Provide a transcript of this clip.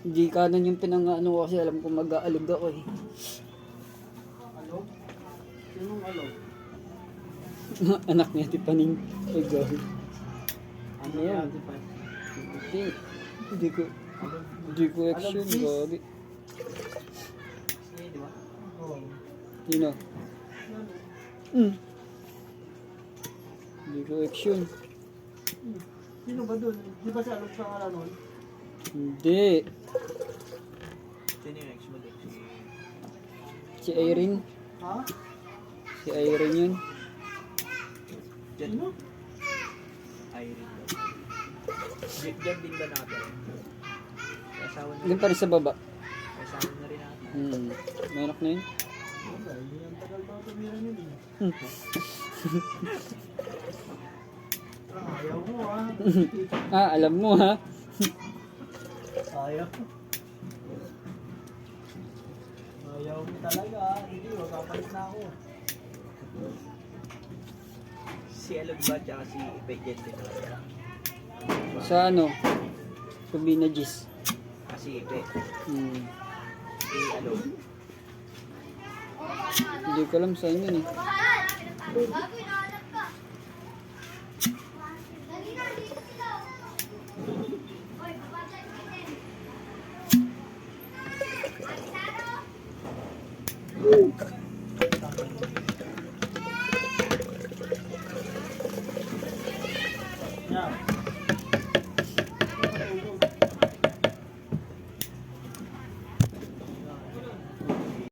Hindi kanan yung pinang-ano ko kasi alam ko mag-aalog ako eh. Alog? Sinong alog? Anak niya, Tipaning. Ay, gawin. Ano Ayan. yan? Tipan? Hindi. Hindi ko. Alog? Hindi ko action. Alog, please. Gawin. Di ba? Oo. Sino? Hindi ko action. Sino ba dun? Di ba si alog sa kala nun? Hindi. Sino yung ex mo doon? Si Irene. Ha? Si Irene yun. Diyan. Sino? Irene daw. Diyan din ba natin? May asawa na Doon pa rin sa baba. May asawa na rin natin. May anak na yun. Wala, ang tagal ba tumira yun eh. Ayaw mo ah. Alam mo ha. Ayaw. Ayaw mo talaga ah. Hindi, magkapalit na ako. Si Alog ba tsaka si Ipe din natin? Sa ano? Rubina Gis. Si Ipe. Si Alog. Hindi ko alam sa inyo eh.